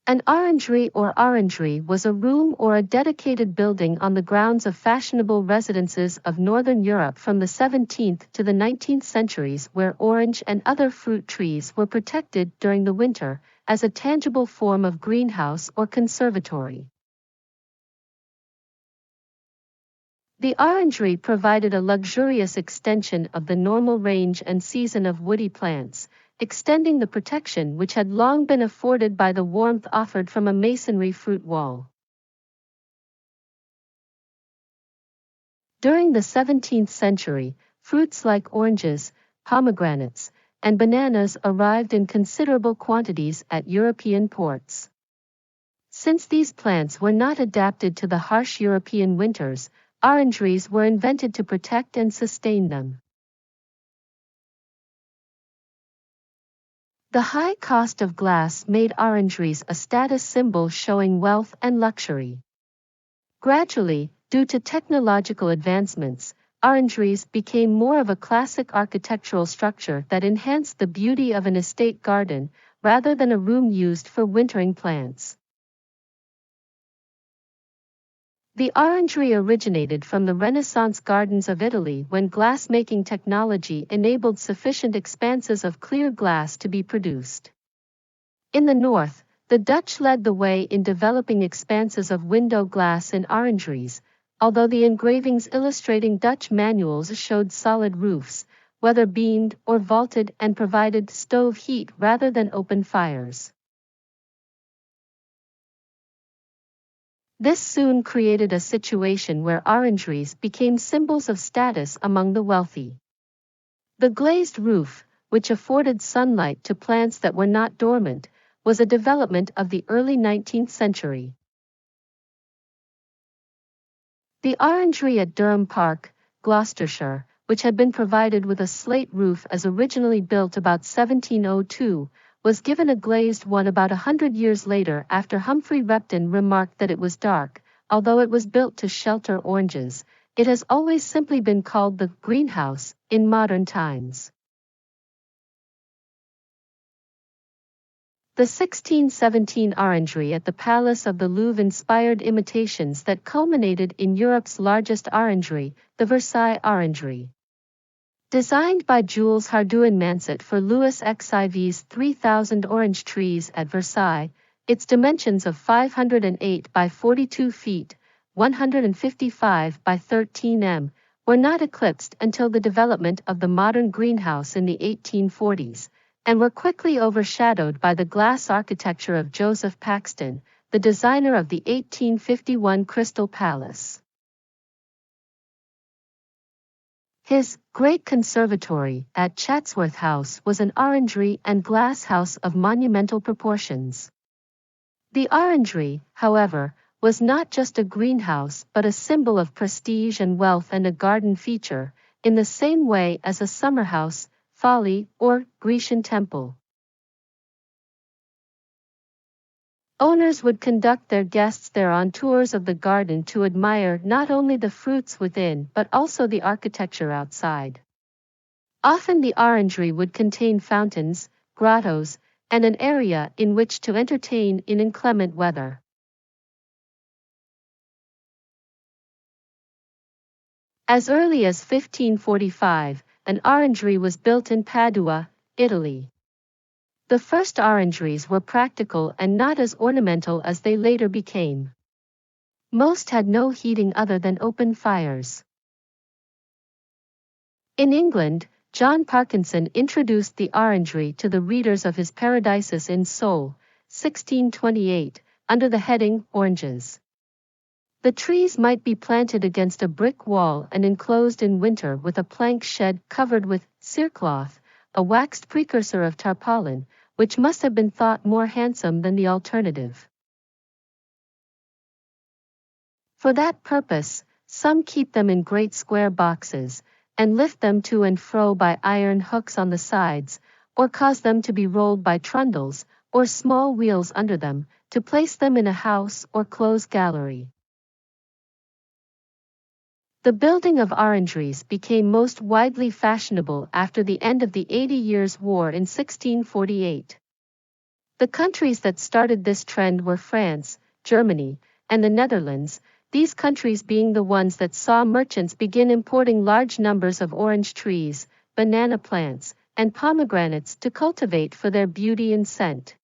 An orangery or orangery was a room or a dedicated building on the grounds of fashionable residences of Northern Europe from the 17th to the 19th centuries, where orange and other fruit trees were protected during the winter as a tangible form of greenhouse or conservatory. The orangery provided a luxurious extension of the normal range and season of woody plants, extending the protection which had long been afforded by the warmth offered from a masonry fruit wall. During the 17th century, fruits like oranges, pomegranates, and bananas arrived in considerable quantities at European ports. Since these plants were not adapted to the harsh European winters, orangeries were invented to protect and sustain them. The high cost of glass made orangeries a status symbol showing wealth and luxury. Gradually, due to technological advancements, orangeries became more of a classic architectural structure that enhanced the beauty of an estate garden, rather than a room used for wintering plants. The orangery originated from the Renaissance gardens of Italy when glass-making technology enabled sufficient expanses of clear glass to be produced. In the north, the Dutch led the way in developing expanses of window glass in orangeries, although the engravings illustrating Dutch manuals showed solid roofs, whether beamed or vaulted, and provided stove heat rather than open fires. This soon created a situation where orangeries became symbols of status among the wealthy. The glazed roof, which afforded sunlight to plants that were not dormant, was a development of the early 19th century. The orangery at Durham Park, Gloucestershire, which had been provided with a slate roof as originally built about 1702, was given a glazed one about 100 years later after Humphrey Repton remarked that it was dark. Although it was built to shelter oranges, it has always simply been called the greenhouse in modern times. The 1617 orangery at the Palace of the Louvre inspired imitations that culminated in Europe's largest orangery, the Versailles Orangery. Designed by Jules Hardouin-Mansart for Louis XIV's 3,000 orange trees at Versailles, its dimensions of 508 by 42 feet, 155 by 13 m, were not eclipsed until the development of the modern greenhouse in the 1840s, and were quickly overshadowed by the glass architecture of Joseph Paxton, the designer of the 1851 Crystal Palace. His Great Conservatory at Chatsworth House was an orangery and glass house of monumental proportions. The orangery, however, was not just a greenhouse but a symbol of prestige and wealth and a garden feature, in the same way as a summer house, folly, or Grecian temple. Owners would conduct their guests there on tours of the garden to admire not only the fruits within but also the architecture outside. Often the orangery would contain fountains, grottos, and an area in which to entertain in inclement weather. As early as 1545, an orangery was built in Padua, Italy. The first orangeries were practical and not as ornamental as they later became. Most had no heating other than open fires. In England, John Parkinson introduced the orangery to the readers of his Paradisus in Soul, 1628, under the heading Oranges. The trees might be planted against a brick wall and enclosed in winter with a plank shed covered with cerecloth, a waxed precursor of tarpaulin, which must have been thought more handsome than the alternative. For that purpose, some keep them in great square boxes, and lift them to and fro by iron hooks on the sides, or cause them to be rolled by trundles, or small wheels under them, to place them in a house or closed gallery. The building of orangeries became most widely fashionable after the end of the 80 Years' War in 1648. The countries that started this trend were France, Germany, and the Netherlands, these countries being the ones that saw merchants begin importing large numbers of orange trees, banana plants, and pomegranates to cultivate for their beauty and scent.